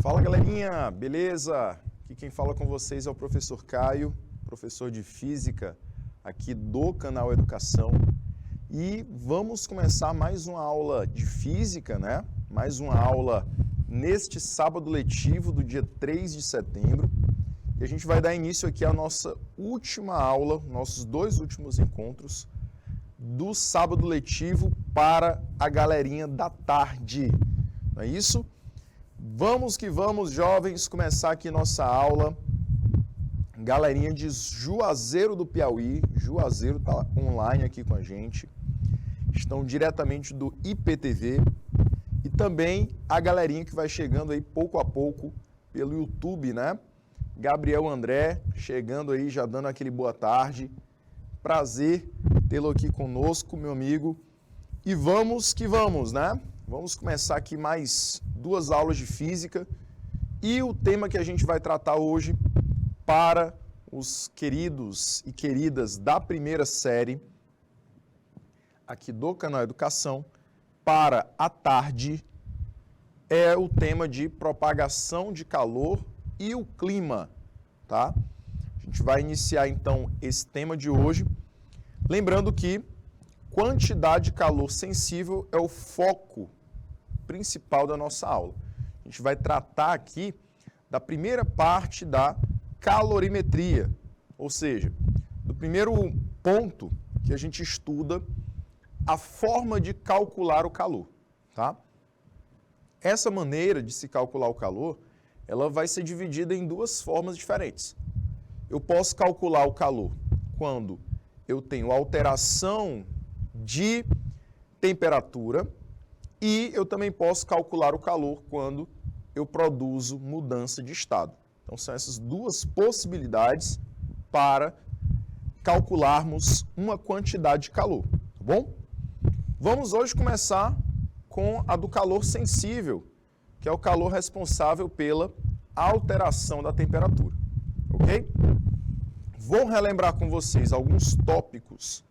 Fala galerinha, beleza? Aqui quem fala com vocês é o professor Caio, professor de Física aqui do canal Educação. E vamos começar mais uma aula de Física, né? Mais uma aula neste sábado letivo do dia 3 de setembro. E a gente vai dar início aqui à nossa última aula, nossos dois últimos encontros do sábado letivo para a galerinha da tarde. Não é isso? Vamos que vamos, jovens, começar aqui nossa aula. Galerinha de Juazeiro do Piauí, Juazeiro está online aqui com a gente. Estão diretamente do IPTV. E também a galerinha que vai chegando aí pouco a pouco pelo YouTube, né? Gabriel André, chegando aí, já dando aquele boa tarde. Prazer tê-lo aqui conosco, meu amigo. E vamos que vamos, né? Vamos começar aqui mais duas aulas de Física. E o tema que a gente vai tratar hoje para os queridos e queridas da primeira série aqui do canal Educação, para a tarde, é o tema de propagação de calor e o clima, tá? A gente vai iniciar então esse tema de hoje, lembrando que quantidade de calor sensível é o foco principal da nossa aula. A gente vai tratar aqui da primeira parte da calorimetria, ou seja, do primeiro ponto que a gente estuda a forma de calcular o calor, tá? Essa maneira de se calcular o calor, ela vai ser dividida em duas formas diferentes. Eu posso calcular o calor quando eu tenho alteração de temperatura e eu também posso calcular o calor quando eu produzo mudança de estado. Então, são essas duas possibilidades para calcularmos uma quantidade de calor, tá bom? Vamos hoje começar com a do calor sensível, que é o calor responsável pela alteração da temperatura, ok? Vou relembrar com vocês alguns tópicos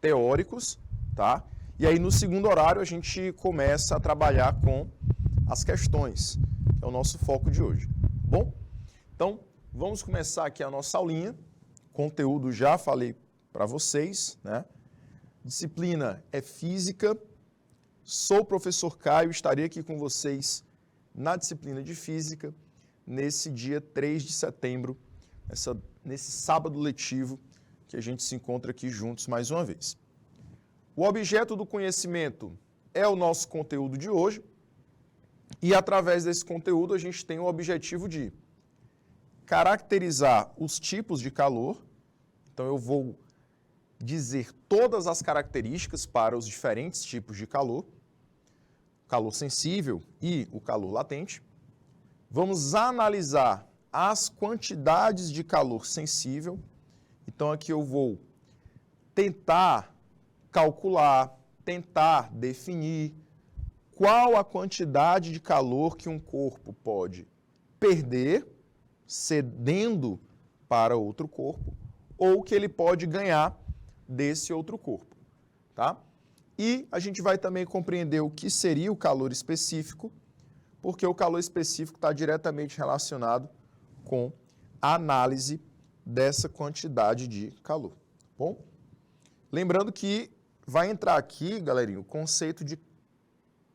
teóricos, tá? E aí no segundo horário a gente começa a trabalhar com as questões, que é o nosso foco de hoje, bom? Então, vamos começar aqui a nossa aulinha. Conteúdo já falei para vocês, né? Disciplina é Física. Sou o professor Caio, estarei aqui com vocês na disciplina de Física nesse dia 3 de setembro, nesse sábado letivo que a gente se encontra aqui juntos mais uma vez. O objeto do conhecimento é o nosso conteúdo de hoje e através desse conteúdo a gente tem o objetivo de caracterizar os tipos de calor. Então eu vou dizer todas as características para os diferentes tipos de calor, calor sensível e o calor latente. Vamos analisar as quantidades de calor sensível. Então aqui eu vou tentar calcular, tentar definir qual a quantidade de calor que um corpo pode perder, cedendo para outro corpo, ou que ele pode ganhar desse outro corpo, tá? E a gente vai também compreender o que seria o calor específico, porque o calor específico está diretamente relacionado com a análise dessa quantidade de calor, tá bom? Lembrando que vai entrar aqui, galerinha, o conceito de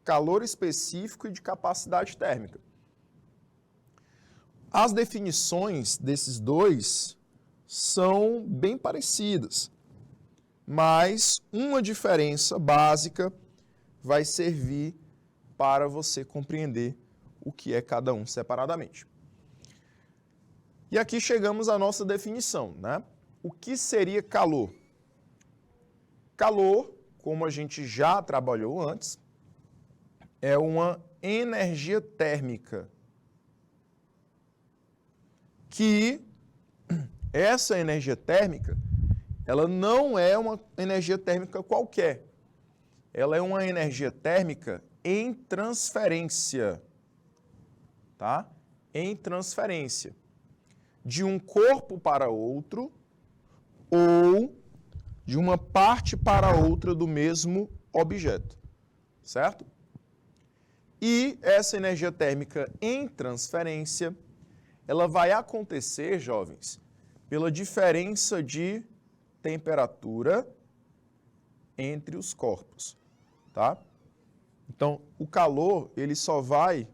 calor específico e de capacidade térmica. As definições desses dois são bem parecidas, mas uma diferença básica vai servir para você compreender o que é cada um separadamente. E aqui chegamos à nossa definição, né? O que seria calor? Calor, como a gente já trabalhou antes, é uma energia térmica que essa energia térmica, ela não é uma energia térmica qualquer. Ela é uma energia térmica em transferência, tá? Em transferência de um corpo para outro ou de uma parte para outra do mesmo objeto, certo? E essa energia térmica em transferência, ela vai acontecer, jovens, pela diferença de temperatura entre os corpos, tá? Então, o calor, ele só vai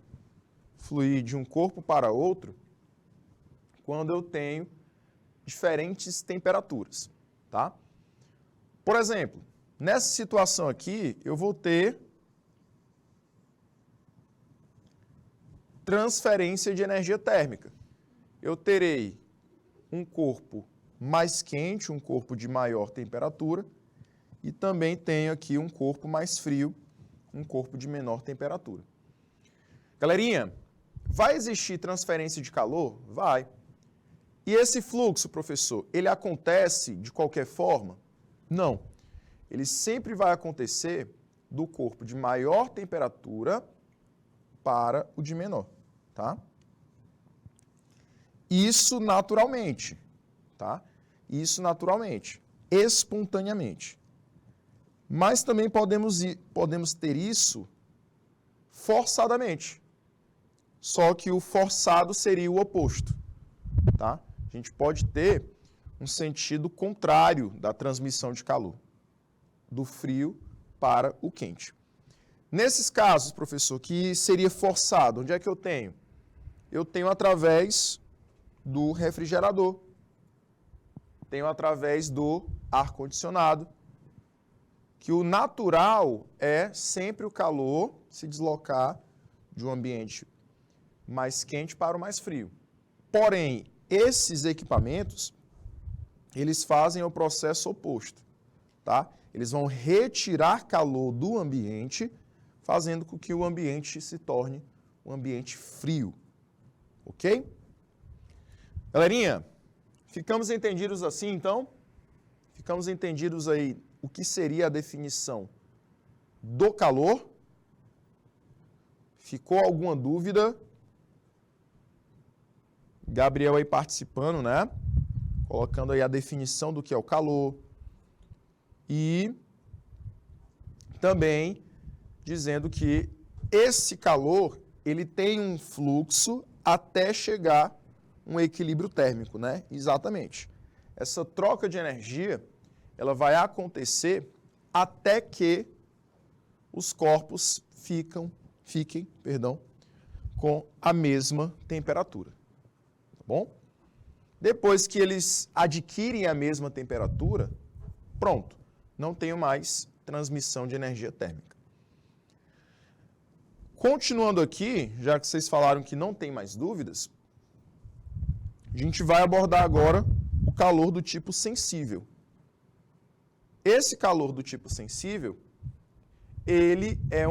fluir de um corpo para outro quando eu tenho diferentes temperaturas, tá? Por exemplo, nessa situação aqui, eu vou ter transferência de energia térmica. Eu terei um corpo mais quente, um corpo de maior temperatura, e também tenho aqui um corpo mais frio, um corpo de menor temperatura. Galerinha, vai existir transferência de calor? Vai. E esse fluxo, professor, ele acontece de qualquer forma? Não. Ele sempre vai acontecer do corpo de maior temperatura para o de menor, tá? Isso naturalmente, tá? Isso naturalmente, espontaneamente. Mas também podemos ter isso forçadamente. Só que o forçado seria o oposto, tá? A gente pode ter um sentido contrário da transmissão de calor, do frio para o quente. Nesses casos, professor, que seria forçado, onde é que eu tenho? Eu tenho através do refrigerador, tenho através do ar-condicionado, que o natural é sempre o calor se deslocar de um ambiente mais quente para o mais frio. Porém, esses equipamentos, eles fazem o processo oposto, tá? Eles vão retirar calor do ambiente, fazendo com que o ambiente se torne um ambiente frio, ok? Galerinha, ficamos entendidos assim, então? Ficamos entendidos aí o que seria a definição do calor? Ficou alguma dúvida? Gabriel aí participando, né? Colocando aí a definição do que é o calor. E também dizendo que esse calor, ele tem um fluxo até chegar um equilíbrio térmico, né? Exatamente. Essa troca de energia, ela vai acontecer até que os corpos fiquem, com a mesma temperatura. Tá bom? Depois que eles adquirem a mesma temperatura, pronto, não tenho mais transmissão de energia térmica. Continuando aqui, já que vocês falaram que não tem mais dúvidas, a gente vai abordar agora o calor do tipo sensível. Esse calor do tipo sensível, ele é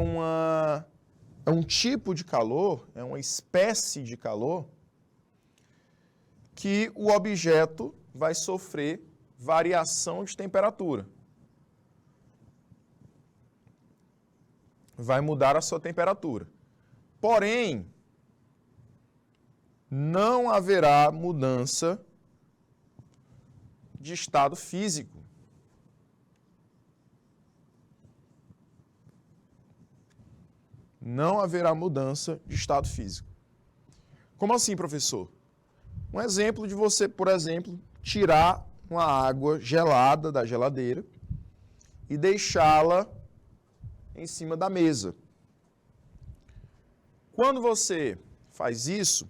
um tipo de calor, é uma espécie de calor que o objeto vai sofrer variação de temperatura. Vai mudar a sua temperatura. Porém, não haverá mudança de estado físico. Não haverá mudança de estado físico. Como assim, professor? Um exemplo de você, por exemplo, tirar uma água gelada da geladeira e deixá-la em cima da mesa. Quando você faz isso,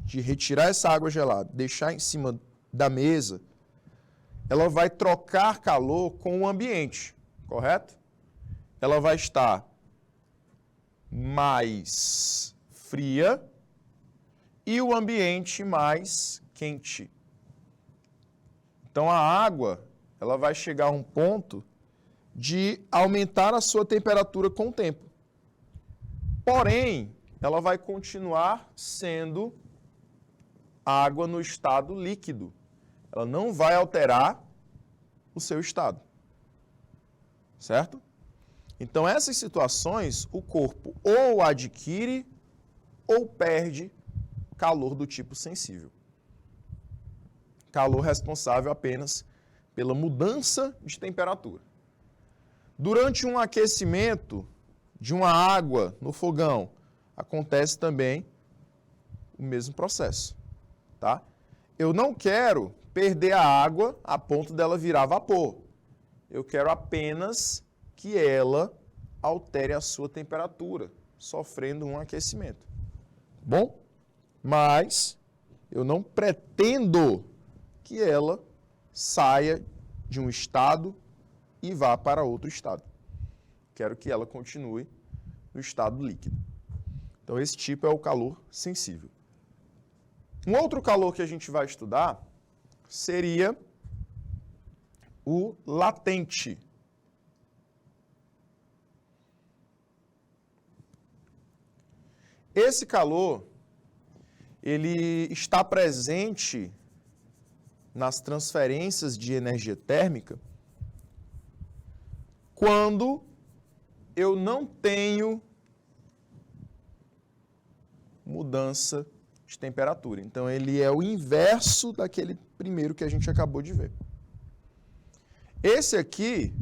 de retirar essa água gelada, deixar em cima da mesa, ela vai trocar calor com o ambiente, correto? Ela vai estar mais fria e o ambiente mais quente. Então a água, ela vai chegar a um ponto de aumentar a sua temperatura com o tempo. Porém, ela vai continuar sendo água no estado líquido. Ela não vai alterar o seu estado. Certo? Então, essas situações, o corpo ou adquire ou perde calor do tipo sensível. Calor responsável apenas pela mudança de temperatura. Durante um aquecimento de uma água no fogão, acontece também o mesmo processo, tá? Eu não quero perder a água a ponto dela virar vapor. Eu quero apenas que ela altere a sua temperatura, sofrendo um aquecimento. Bom? Mas eu não pretendo que ela saia de um estado e vá para outro estado. Quero que ela continue no estado líquido. Então, esse tipo é o calor sensível. Um outro calor que a gente vai estudar seria o latente. Esse calor, ele está presente nas transferências de energia térmica quando eu não tenho mudança de temperatura. Então, ele é o inverso daquele primeiro que a gente acabou de ver. Esse aqui,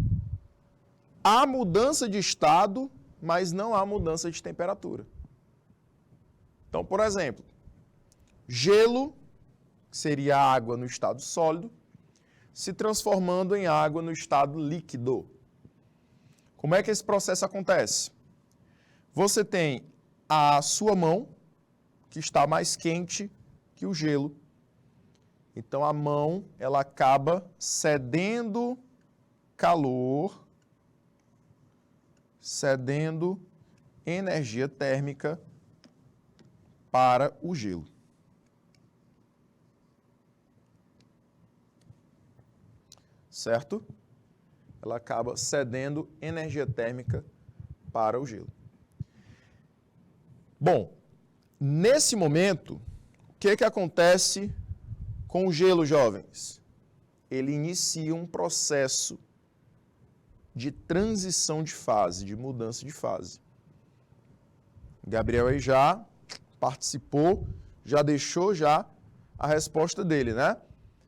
há mudança de estado, mas não há mudança de temperatura. Então, por exemplo, gelo, que seria água no estado sólido, se transformando em água no estado líquido. Como é que esse processo acontece? Você tem a sua mão, que está mais quente que o gelo. Então, a mão, ela acaba cedendo calor, cedendo energia térmica para o gelo. Certo? Ela acaba cedendo energia térmica para o gelo. Bom, nesse momento, o que acontece com o gelo, jovens? Ele inicia um processo de transição de fase, de mudança de fase. Gabriel aí já participou, já deixou já a resposta dele, né?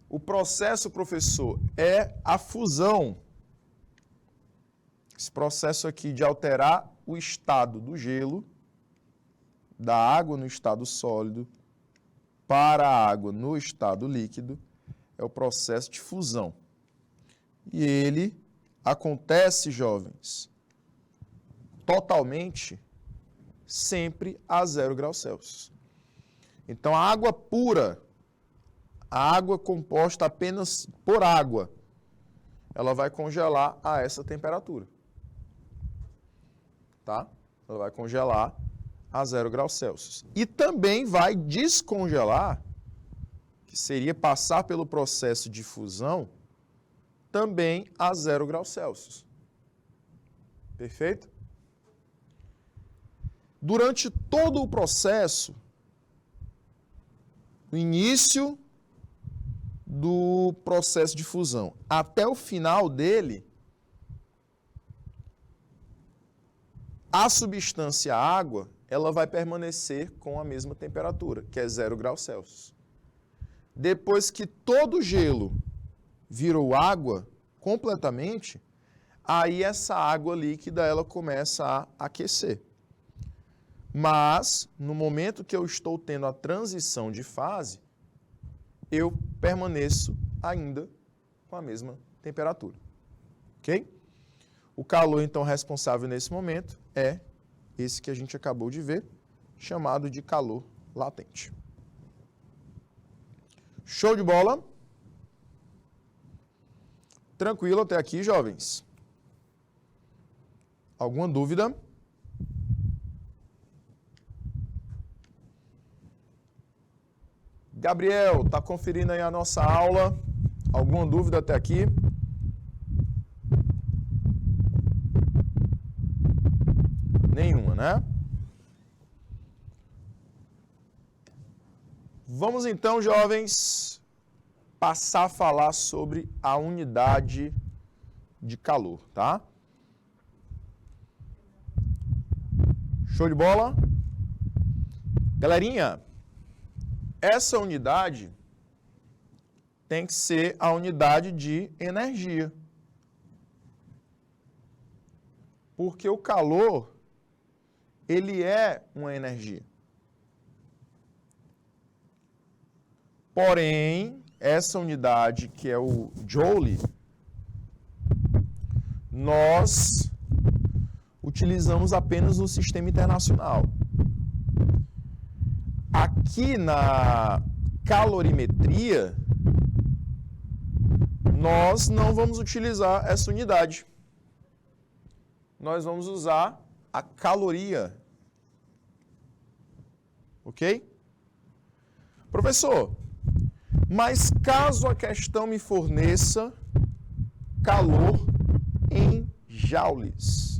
O processo, professor, é a fusão. Esse processo aqui de alterar o estado do gelo, da água no estado sólido, para a água no estado líquido, é o processo de fusão. E ele acontece, jovens, totalmente sempre a 0 graus Celsius. Então, a água pura, a água composta apenas por água, ela vai congelar a essa temperatura. Tá? Ela vai congelar a 0 graus Celsius. E também vai descongelar, que seria passar pelo processo de fusão, também a 0 graus Celsius. Perfeito? Durante todo o processo, no início do processo de fusão até o final dele, a substância água, ela vai permanecer com a mesma temperatura, que é 0 graus Celsius. Depois que todo o gelo virou água completamente, aí essa água líquida ela começa a aquecer. Mas, no momento que eu estou tendo a transição de fase, eu permaneço ainda com a mesma temperatura. Ok? O calor, então, responsável nesse momento é esse que a gente acabou de ver, chamado de calor latente. Show de bola? Tranquilo até aqui, jovens? Alguma dúvida? Gabriel, está conferindo aí a nossa aula? Alguma dúvida até aqui? Nenhuma, né? Vamos então, jovens, passar a falar sobre a unidade de calor, tá? Show de bola? Galerinha, essa unidade tem que ser a unidade de energia. Porque o calor, ele é uma energia. Porém, essa unidade, que é o Joule, nós utilizamos apenas no sistema internacional. Aqui na calorimetria, nós não vamos utilizar essa unidade. Nós vamos usar a caloria. Ok? Professor, mas caso a questão me forneça calor em joules,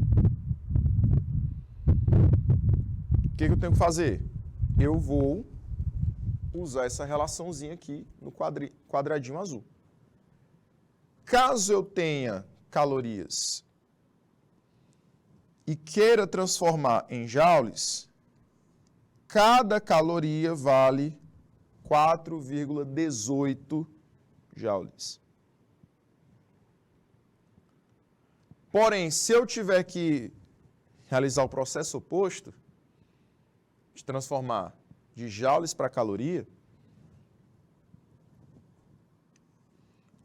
o que eu tenho que fazer? Eu vou usar essa relaçãozinha aqui no quadradinho azul. Caso eu tenha calorias e queira transformar em joules, cada caloria vale 4,18 joules. Porém, se eu tiver que realizar o processo oposto, de transformar de joules para caloria,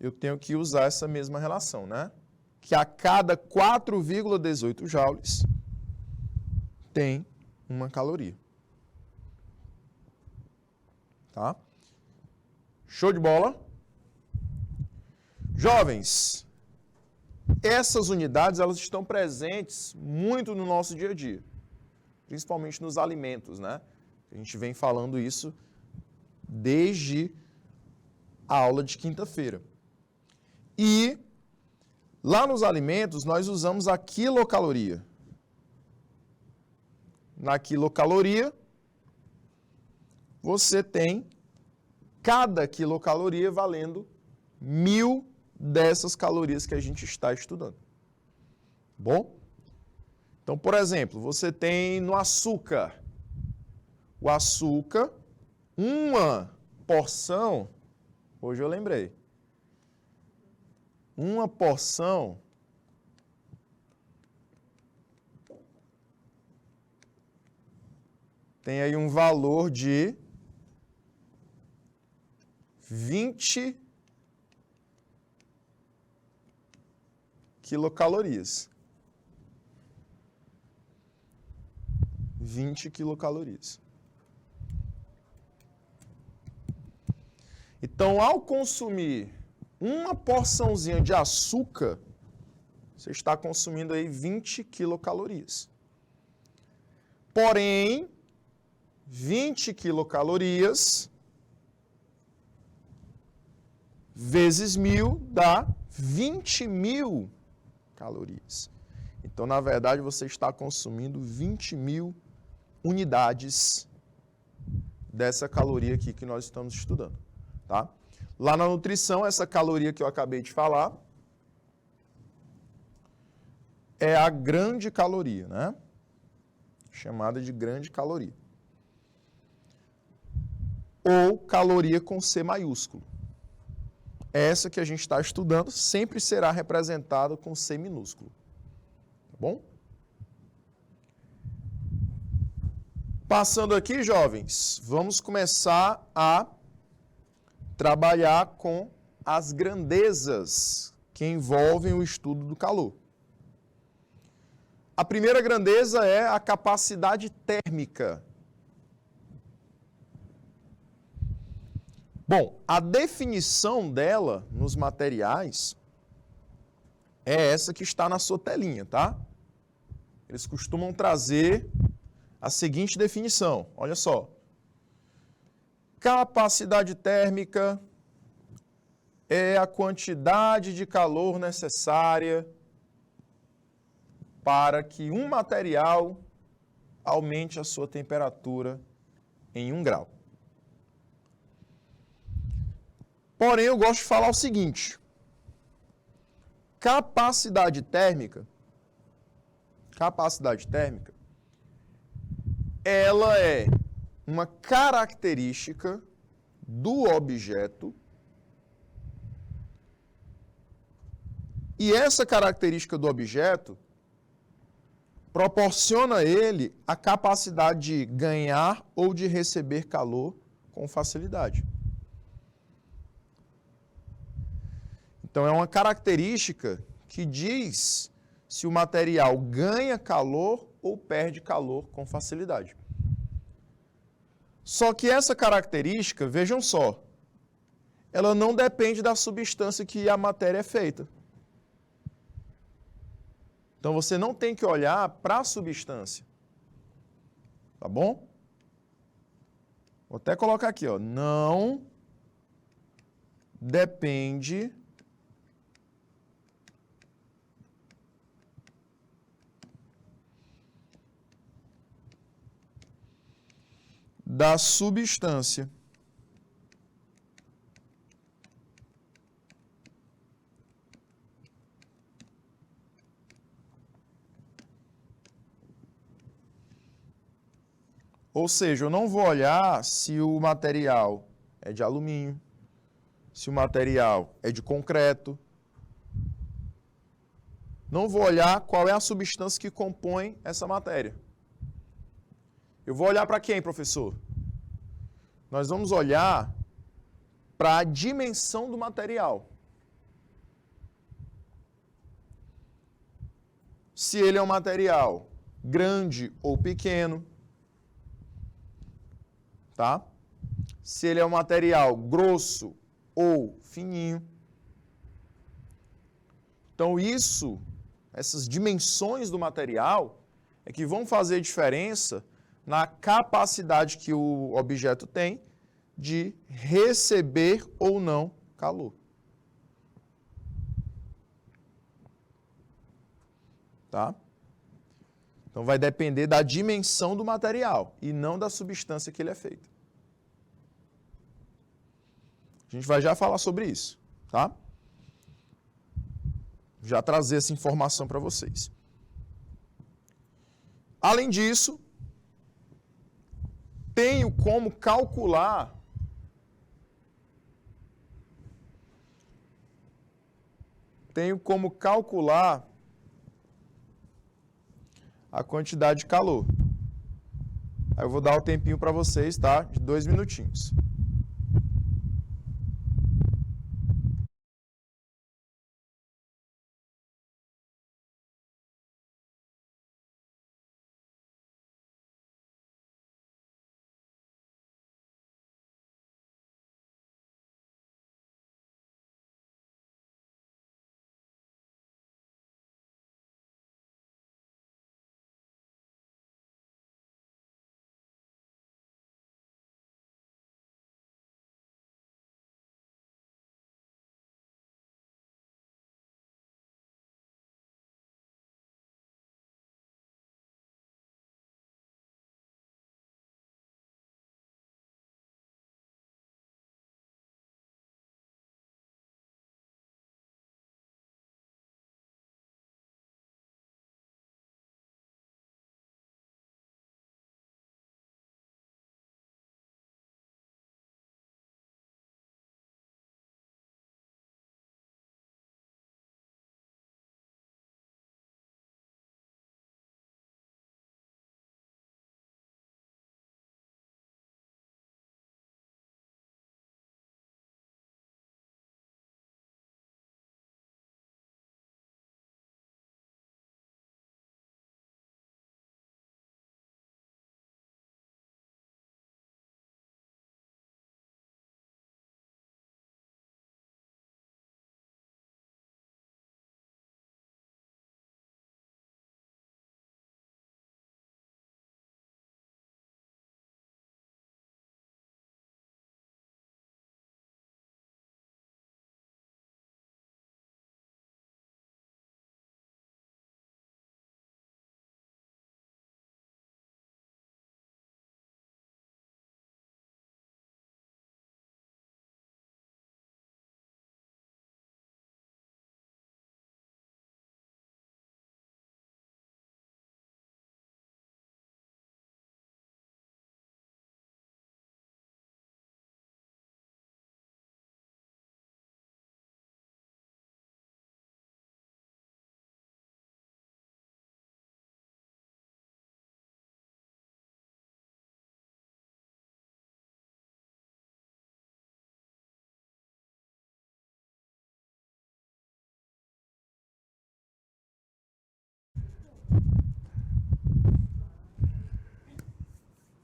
eu tenho que usar essa mesma relação, né? Que a cada 4,18 joules tem uma caloria. Tá? Show de bola? Jovens, essas unidades elas estão presentes muito no nosso dia a dia, principalmente nos alimentos, né? A gente vem falando isso desde a aula de quinta-feira. E lá nos alimentos nós usamos a quilocaloria. Na quilocaloria, você tem cada quilocaloria valendo 1.000 dessas calorias que a gente está estudando. Bom? Então, por exemplo, você tem no açúcar. O açúcar, uma porção, hoje eu lembrei, uma porção tem aí um valor de 20 quilocalorias. 20 quilocalorias. Então, ao consumir uma porçãozinha de açúcar, você está consumindo aí 20 quilocalorias. Porém, 20 quilocalorias vezes 1.000 dá 20.000 calorias. Então, na verdade, você está consumindo 20.000 unidades dessa caloria aqui que nós estamos estudando. Tá? Lá na nutrição, essa caloria que eu acabei de falar é a grande caloria, né? Chamada de grande caloria. Ou caloria com C maiúsculo. Essa que a gente está estudando sempre será representada com C minúsculo. Tá bom? Passando aqui, jovens, vamos começar a trabalhar com as grandezas que envolvem o estudo do calor. A primeira grandeza é a capacidade térmica. Bom, a definição dela nos materiais é essa que está na sua telinha, tá? Eles costumam trazer a seguinte definição, olha só. Capacidade térmica é a quantidade de calor necessária para que um material aumente a sua temperatura em 1 grau. Porém, eu gosto de falar o seguinte. Capacidade térmica, ela é uma característica do objeto e essa característica do objeto proporciona a ele a capacidade de ganhar ou de receber calor com facilidade. Então, é uma característica que diz se o material ganha calor ou perde calor com facilidade. Só que essa característica, vejam só, ela não depende da substância que a matéria é feita. Então, você não tem que olhar para a substância. Tá bom? Vou até colocar aqui, ó. Não depende da substância. Ou seja, eu não vou olhar se o material é de alumínio, se o material é de concreto. Não vou olhar qual é a substância que compõe essa matéria. Eu vou olhar para quem, professor? Nós vamos olhar para a dimensão do material. Se ele é um material grande ou pequeno, tá? Se ele é um material grosso ou fininho. Então essas dimensões do material é que vão fazer diferença na capacidade que o objeto tem de receber ou não calor. Tá? Então vai depender da dimensão do material e não da substância que ele é feito. A gente vai já falar sobre isso, tá? Já trazer essa informação para vocês. Além disso, tenho como calcular a quantidade de calor. Aí eu vou dar o tempinho para vocês, tá? De 2 minutinhos.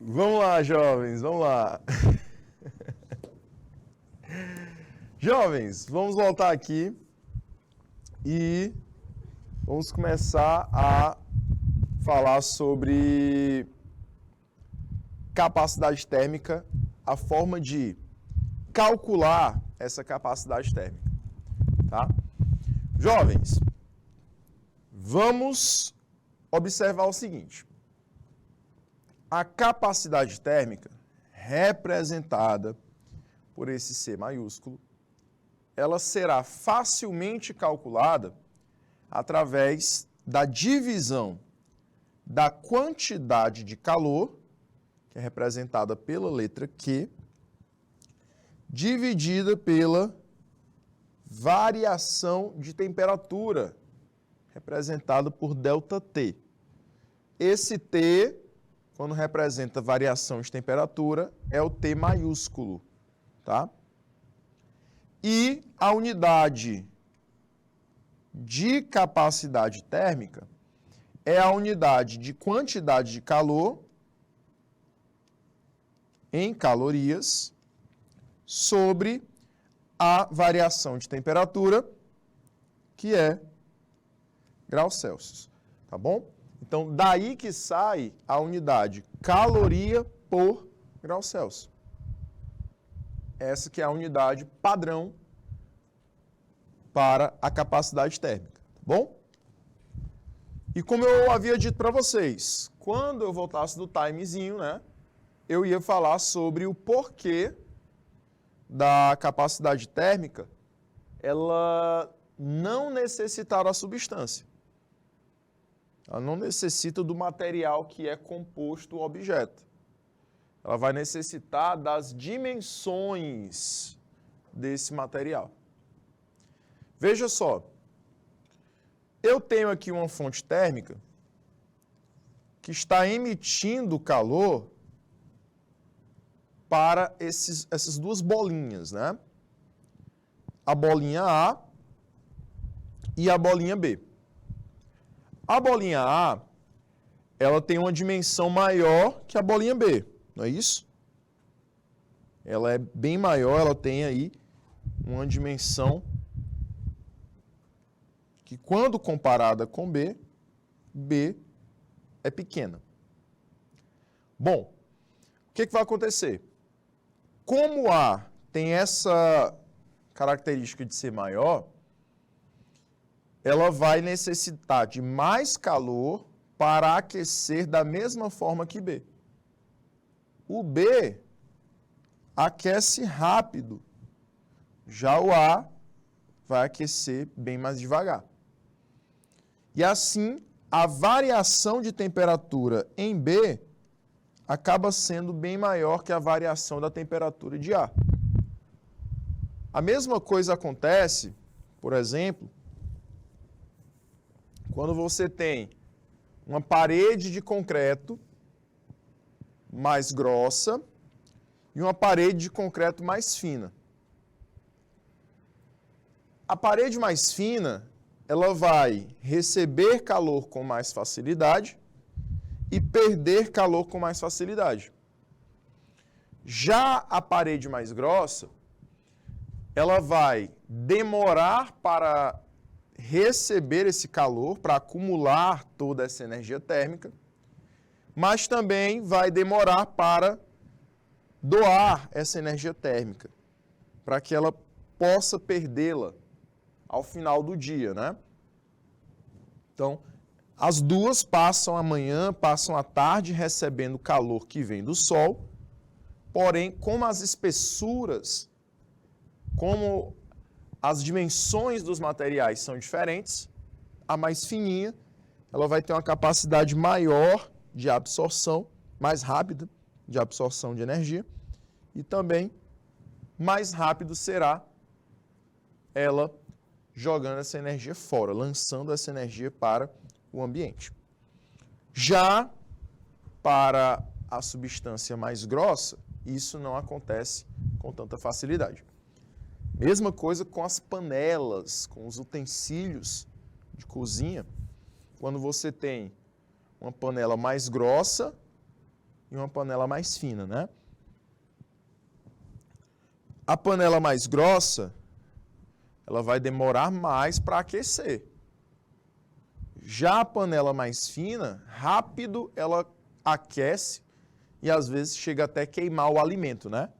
Vamos lá, jovens, vamos lá. Jovens, vamos voltar aqui e vamos começar a falar sobre capacidade térmica, a forma de calcular essa capacidade térmica, tá? Jovens, vamos observar o seguinte. A capacidade térmica, representada por esse C maiúsculo, ela será facilmente calculada através da divisão da quantidade de calor, que é representada pela letra Q, dividida pela variação de temperatura, representada por ΔT. Esse T, quando representa variação de temperatura, é o T maiúsculo, tá? E a unidade de capacidade térmica é a unidade de quantidade de calor em calorias sobre a variação de temperatura, que é graus Celsius, tá bom? Então, daí que sai a unidade caloria por grau Celsius. Essa que é a unidade padrão para a capacidade térmica, tá bom? E como eu havia dito para vocês, quando eu voltasse do timezinho, né, eu ia falar sobre o porquê da capacidade térmica ela não necessitar da substância. Ela não necessita do material que é composto o objeto. Ela vai necessitar das dimensões desse material. Veja só, eu tenho aqui uma fonte térmica que está emitindo calor para essas duas bolinhas, né? A bolinha A e a bolinha B. A bolinha A, ela tem uma dimensão maior que a bolinha B, não é isso? Ela é bem maior, ela tem aí uma dimensão que, quando comparada com B, B é pequena. Bom, o que vai acontecer? Como A tem essa característica de ser maior, ela vai necessitar de mais calor para aquecer da mesma forma que B. O B aquece rápido, já o A vai aquecer bem mais devagar. E assim, a variação de temperatura em B acaba sendo bem maior que a variação da temperatura de A. A mesma coisa acontece, por exemplo, quando você tem uma parede de concreto mais grossa e uma parede de concreto mais fina. A parede mais fina, ela vai receber calor com mais facilidade e perder calor com mais facilidade. Já a parede mais grossa, ela vai demorar para receber esse calor, para acumular toda essa energia térmica, mas também vai demorar para doar essa energia térmica, para que ela possa perdê-la ao final do dia, né? Então, as duas passam a manhã, passam a tarde recebendo calor que vem do sol, porém, como as espessuras, como as dimensões dos materiais são diferentes, a mais fininha, ela vai ter uma capacidade maior de absorção, mais rápida de absorção de energia, e também mais rápido será ela jogando essa energia fora, lançando essa energia para o ambiente. Já para a substância mais grossa, isso não acontece com tanta facilidade. Mesma coisa com as panelas, com os utensílios de cozinha. quando você tem uma panela mais grossa e uma panela mais fina, né? A panela mais grossa, ela vai demorar mais para aquecer. Já a panela mais fina, rápido ela aquece e às vezes chega até queimar o alimento, né?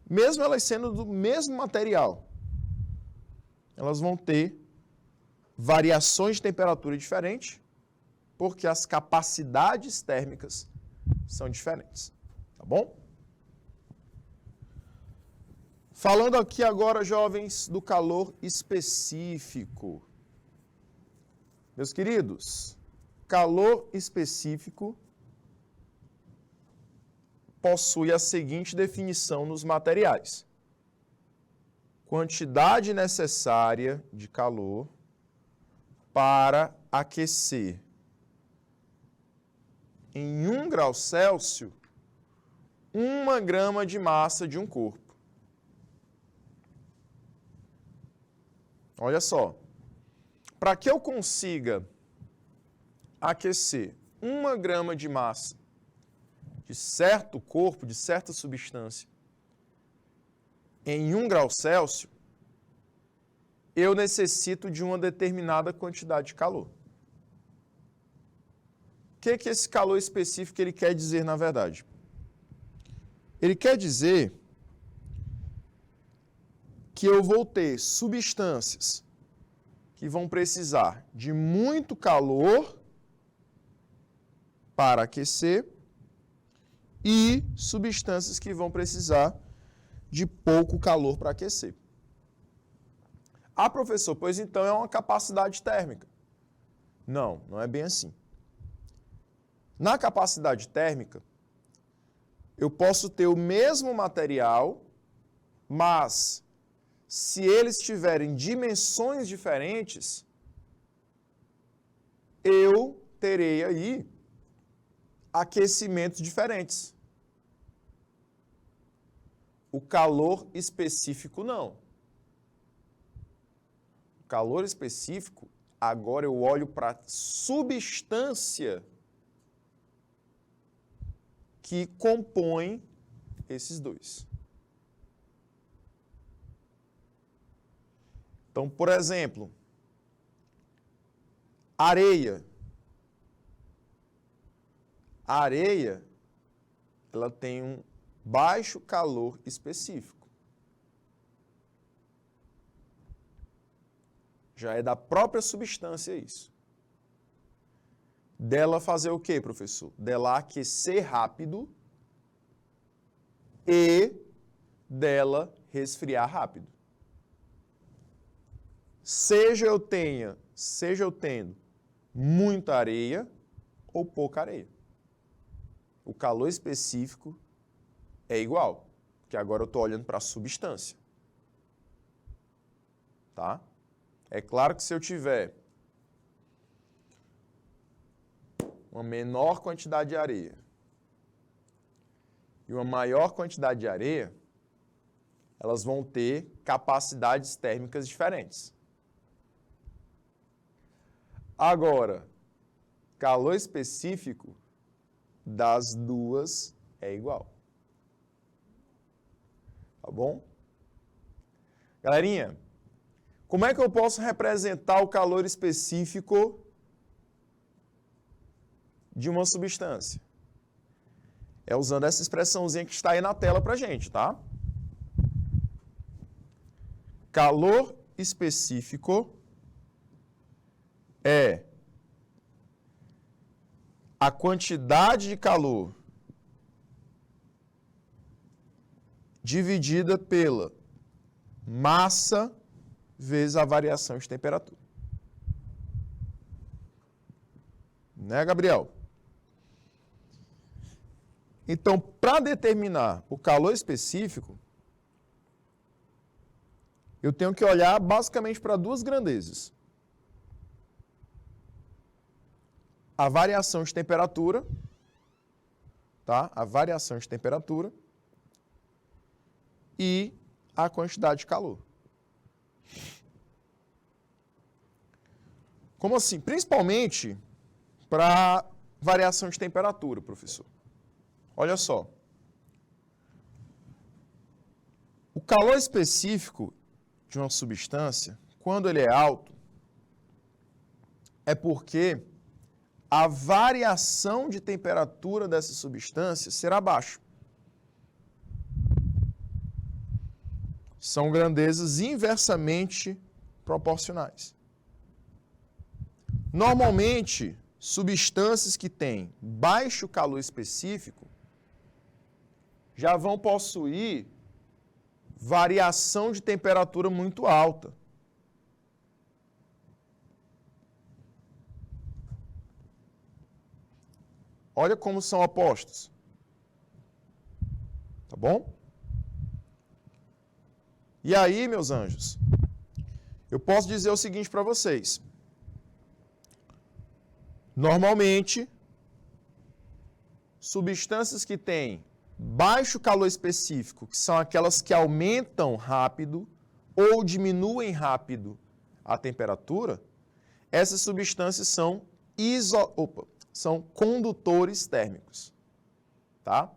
Mesmo elas sendo do mesmo material, elas vão ter variações de temperatura diferentes, porque as capacidades térmicas são diferentes, tá bom? Falando aqui agora, jovens, do calor específico. Meus queridos, calor específico possui a seguinte definição nos materiais: quantidade necessária de calor para aquecer em 1 grau Celsius 1 grama de massa de um corpo. Olha só, para que eu consiga aquecer 1 grama de massa de certo corpo, de certa substância, em 1 grau Celsius, eu necessito de uma determinada quantidade de calor. O que esse calor específico ele quer dizer, na verdade? Ele quer dizer que eu vou ter substâncias que vão precisar de muito calor para aquecer e substâncias que vão precisar de pouco calor para aquecer. Ah, professor, pois então é uma capacidade térmica. Não, não é bem assim. Na capacidade térmica, eu posso ter o mesmo material, mas se eles tiverem dimensões diferentes, eu terei aí aquecimentos diferentes. O calor específico não. O calor específico, agora eu olho para a substância que compõe esses dois. Então, por exemplo, areia. A areia, ela tem um baixo calor específico. Já é da própria substância isso. Dela fazer o quê, professor? Dela aquecer rápido e dela resfriar rápido. Seja eu tendo muita areia ou pouca areia. O calor específico é igual, porque agora eu estou olhando para a substância. Tá? É claro que se eu tiver uma menor quantidade de areia e uma maior quantidade de areia, elas vão ter capacidades térmicas diferentes. Agora, calor específico das duas é igual. Tá bom? Galerinha, como é que eu posso representar o calor específico de uma substância? É usando essa expressãozinha que está aí na tela para a gente, tá? Calor específico é a quantidade de calor dividida pela massa vezes a variação de temperatura. Né, Gabriel? Então, para determinar o calor específico, eu tenho que olhar basicamente para duas grandezas. A variação de temperatura, tá? A variação de temperatura e a quantidade de calor. Como assim? Principalmente para variação de temperatura, professor. Olha só. O calor específico de uma substância, quando ele é alto, é porque a variação de temperatura dessa substância será baixa. São grandezas inversamente proporcionais. Normalmente, substâncias que têm baixo calor específico já vão possuir variação de temperatura muito alta. Olha como são opostos. Tá bom? E aí, meus anjos, eu posso dizer o seguinte para vocês. Normalmente, substâncias que têm baixo calor específico, que são aquelas que aumentam rápido ou diminuem rápido a temperatura, essas substâncias são condutores térmicos. Tá?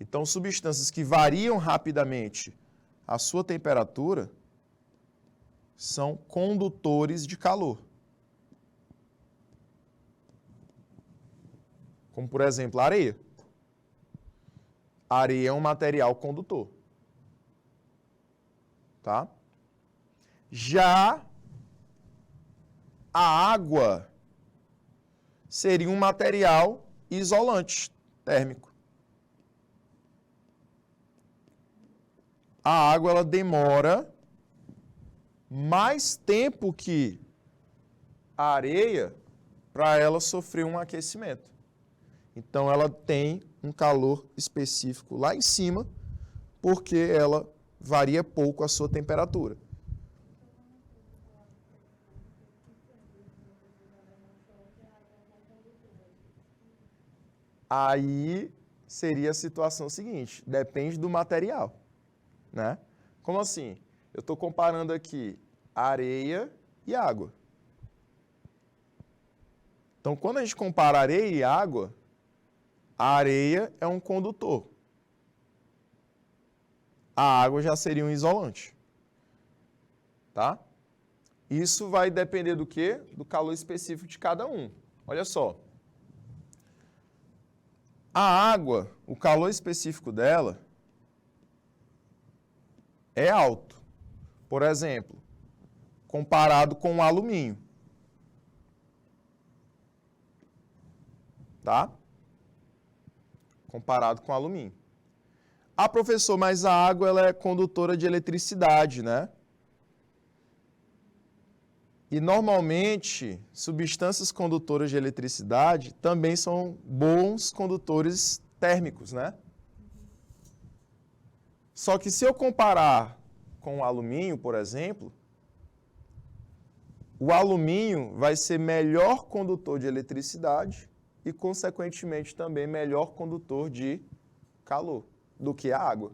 Então, substâncias que variam rapidamente a sua temperatura são condutores de calor. Como, por exemplo, a areia. A areia é um material condutor. Tá? Já a água seria um material isolante térmico. A água ela demora mais tempo que a areia para ela sofrer um aquecimento. Então ela tem um calor específico lá em cima, porque ela varia pouco a sua temperatura. Aí seria a situação seguinte, depende do material, né? Como assim? Eu estou comparando aqui areia e água. Então, quando a gente compara areia e água, a areia é um condutor. A água já seria um isolante. Tá? Isso vai depender do quê? Do calor específico de cada um. Olha só. A água, o calor específico dela é alto. Por exemplo, comparado com o alumínio. Tá? Comparado com o alumínio. Ah, professor, mas a água ela é condutora de eletricidade, né? E normalmente, substâncias condutoras de eletricidade também são bons condutores térmicos, né? Só que se eu comparar com o alumínio, por exemplo, o alumínio vai ser melhor condutor de eletricidade e, consequentemente, também melhor condutor de calor do que a água.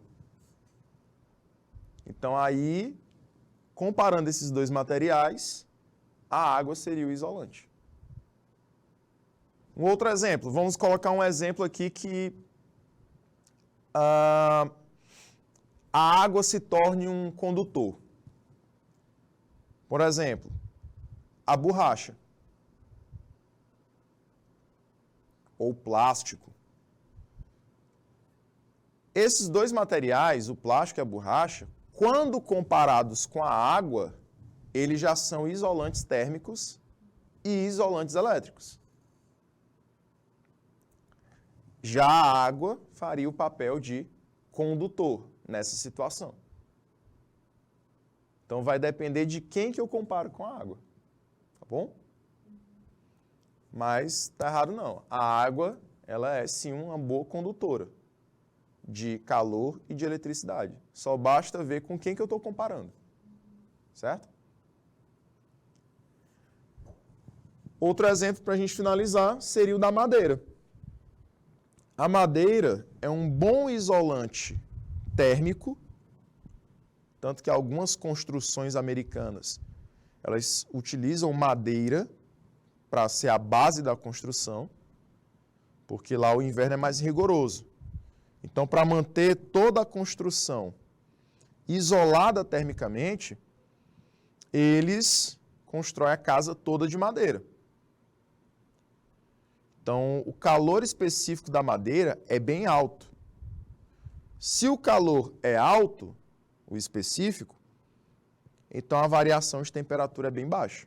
Então, aí, comparando esses dois materiais, a água seria o isolante. Um outro exemplo, vamos colocar um exemplo aqui que a água se torne um condutor. Por exemplo, a borracha ou plástico. Esses dois materiais, o plástico e a borracha, quando comparados com a água, eles já são isolantes térmicos e isolantes elétricos. Já a água faria o papel de condutor nessa situação. Então vai depender de quem que eu comparo com a água. Tá bom? Mas tá errado não. A água, ela é sim uma boa condutora de calor e de eletricidade. Só basta ver com quem que eu estou comparando. Certo? Outro exemplo para a gente finalizar seria o da madeira. A madeira é um bom isolante térmico, tanto que algumas construções americanas, elas utilizam madeira para ser a base da construção, porque lá o inverno é mais rigoroso. Então, para manter toda a construção isolada termicamente, eles constroem a casa toda de madeira. Então, o calor específico da madeira é bem alto. Se o calor é alto, o específico, então a variação de temperatura é bem baixa.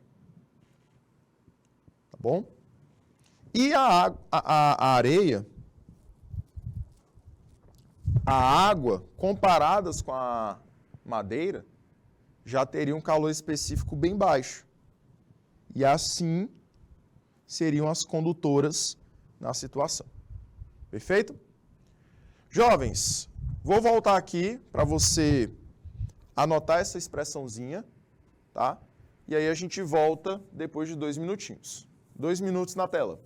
Tá bom? E a areia, a água, comparadas com a madeira, já teria um calor específico bem baixo. E assim seriam as condutoras na situação. Perfeito? Jovens, vou voltar aqui para você anotar essa expressãozinha, tá? E aí a gente volta depois de 2 minutinhos. 2 minutos na tela.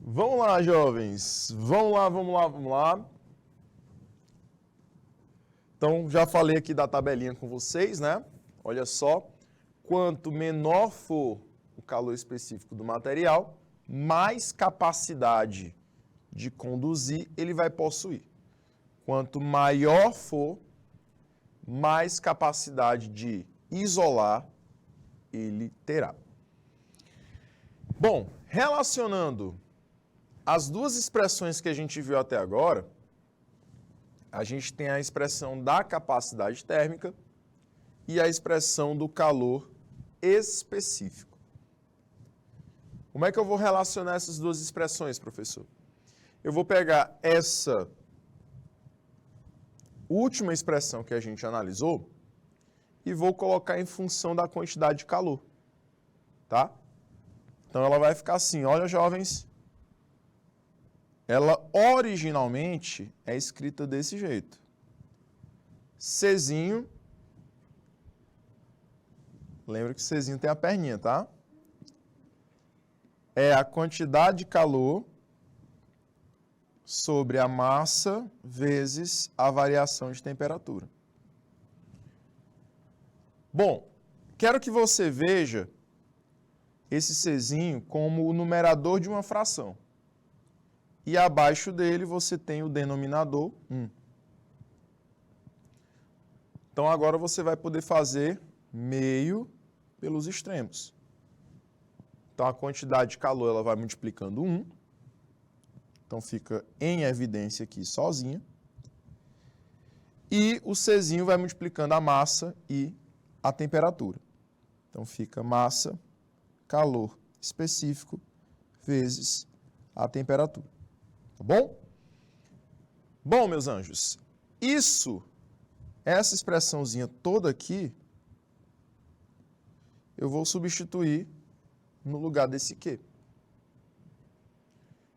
Vamos lá, jovens. Vamos lá, vamos lá, vamos lá. Então, já falei aqui da tabelinha com vocês, né? Olha só, quanto menor for o calor específico do material, mais capacidade de conduzir ele vai possuir. Quanto maior for, mais capacidade de isolar ele terá. Bom, relacionando as duas expressões que a gente viu até agora, a gente tem a expressão da capacidade térmica e a expressão do calor específico. Como é que eu vou relacionar essas duas expressões, professor? Eu vou pegar essa última expressão que a gente analisou e vou colocar em função da quantidade de calor, tá? Então ela vai ficar assim, olha, jovens, ela originalmente é escrita desse jeito. Czinho, lembra que Czinho tem a perninha, tá? É a quantidade de calor sobre a massa vezes a variação de temperatura. Bom, quero que você veja esse Czinho como o numerador de uma fração. E abaixo dele você tem o denominador 1. Então agora você vai poder fazer meio pelos extremos. Então a quantidade de calor ela vai multiplicando 1. Então fica em evidência aqui sozinha. E o Czinho vai multiplicando a massa e a temperatura. Então fica massa, calor específico, vezes a temperatura. Tá bom? Bom, meus anjos, essa expressãozinha toda aqui, eu vou substituir no lugar desse Q.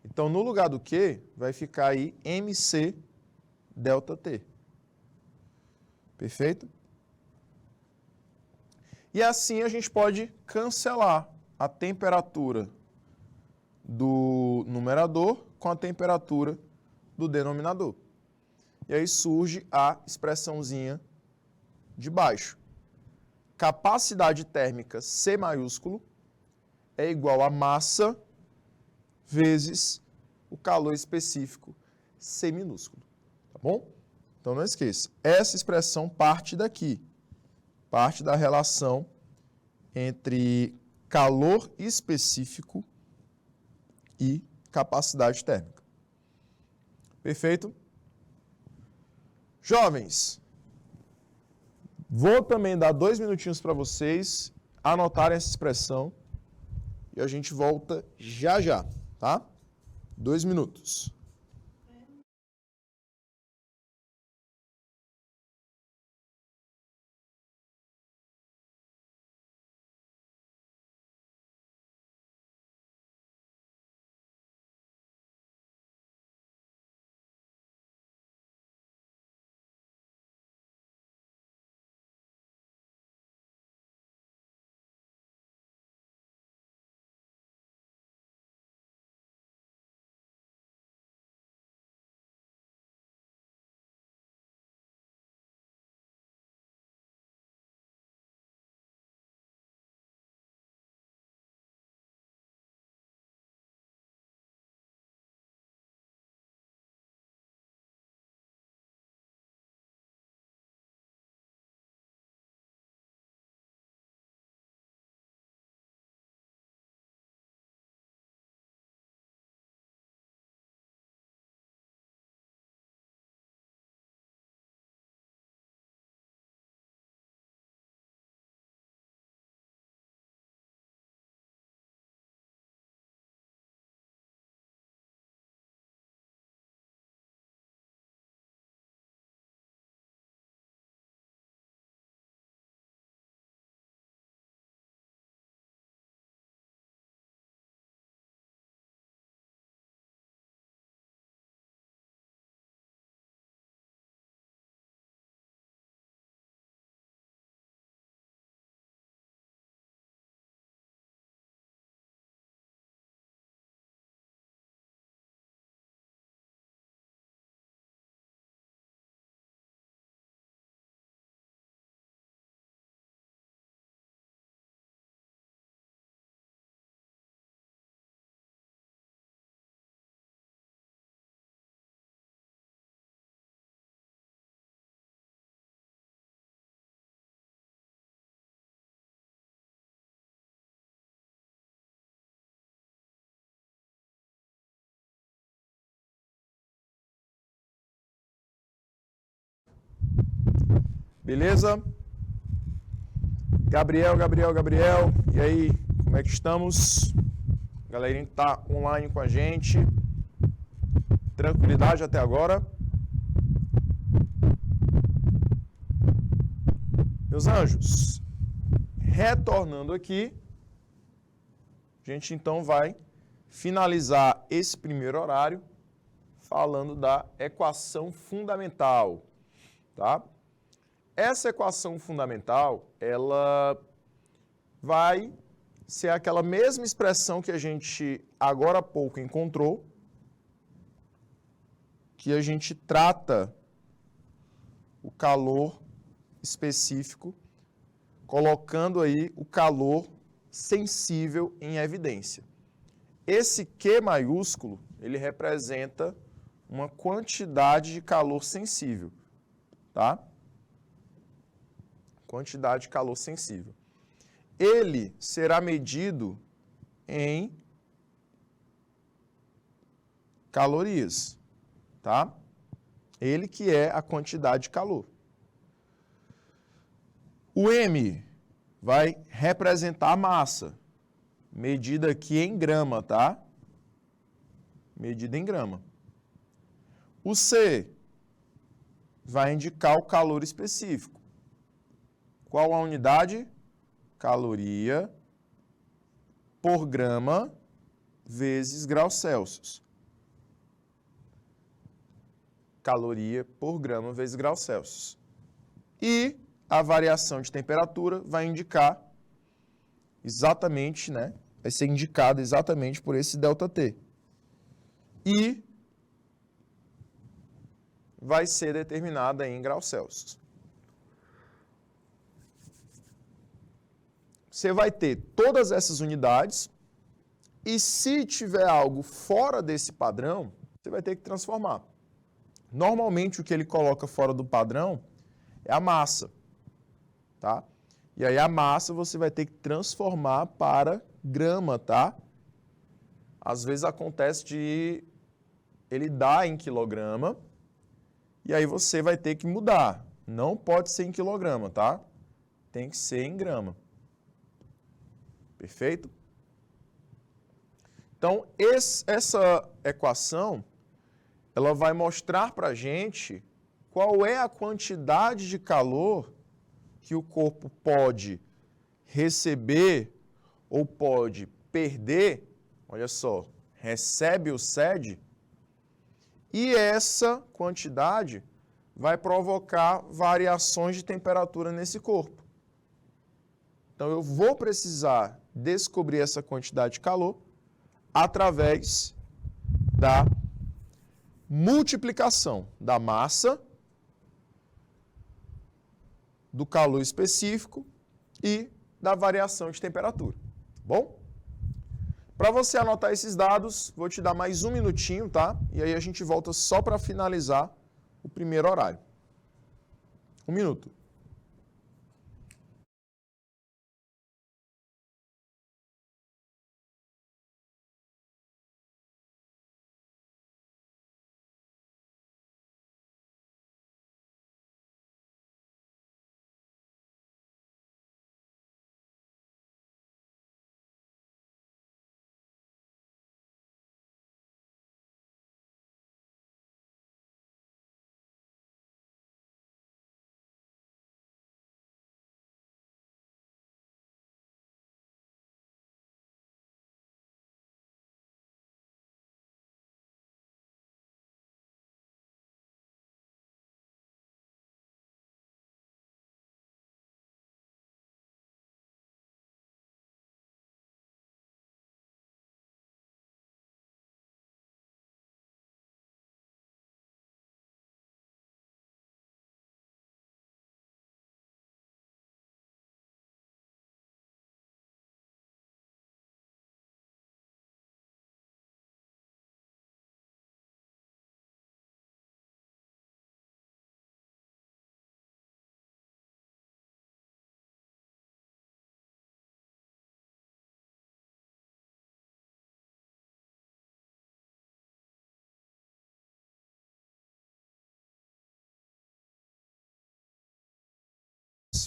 Então, no lugar do Q, vai ficar aí MC delta T. Perfeito? E assim a gente pode cancelar a temperatura do numerador com a temperatura do denominador. E aí surge a expressãozinha de baixo. Capacidade térmica C maiúsculo é igual a massa vezes o calor específico C minúsculo. Tá bom? Então não esqueça, essa expressão parte daqui. Parte da relação entre calor específico e capacidade térmica. Perfeito? Jovens, vou também dar 2 minutinhos para vocês anotarem essa expressão e a gente volta já já, tá? 2 minutos. Beleza? Gabriel. E aí, como é que estamos? Galerinha que está online com a gente. Tranquilidade até agora? Meus anjos, retornando aqui, a gente então vai finalizar esse primeiro horário falando da equação fundamental, tá? Essa equação fundamental, ela vai ser aquela mesma expressão que a gente agora há pouco encontrou, que a gente trata o calor específico, colocando aí o calor sensível em evidência. Esse Q maiúsculo, ele representa uma quantidade de calor sensível, tá? Quantidade de calor sensível. Ele será medido em calorias, tá? Ele que é a quantidade de calor. O M vai representar a massa, medida aqui em grama, tá? Medida em grama. O C vai indicar o calor específico. Qual a unidade? Caloria por grama vezes graus Celsius. Caloria por grama vezes graus Celsius. E a variação de temperatura vai indicar exatamente, né? Vai ser indicada exatamente por esse ΔT. E vai ser determinada em graus Celsius. Você vai ter todas essas unidades e se tiver algo fora desse padrão, você vai ter que transformar. Normalmente o que ele coloca fora do padrão é a massa, tá? E aí a massa você vai ter que transformar para grama, tá? Às vezes acontece de ele dar em quilograma e aí você vai ter que mudar. Não pode ser em quilograma, tá? Tem que ser em grama. Perfeito? Então, essa equação, ela vai mostrar para a gente qual é a quantidade de calor que o corpo pode receber ou pode perder. Olha só, recebe ou cede. E essa quantidade vai provocar variações de temperatura nesse corpo. Então, eu vou precisar descobrir essa quantidade de calor através da multiplicação da massa, do calor específico e da variação de temperatura. Bom? Para você anotar esses dados, vou te dar mais um minutinho, tá? E aí a gente volta só para finalizar o primeiro horário. 1 minuto.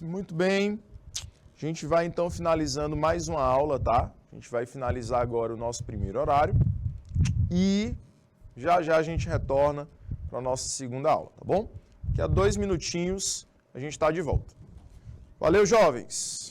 Muito bem. A gente vai então finalizando mais uma aula, tá? A gente vai finalizar agora o nosso primeiro horário e já a gente retorna para a nossa segunda aula, tá bom? Daqui a 2 minutinhos a gente está de volta. Valeu, jovens!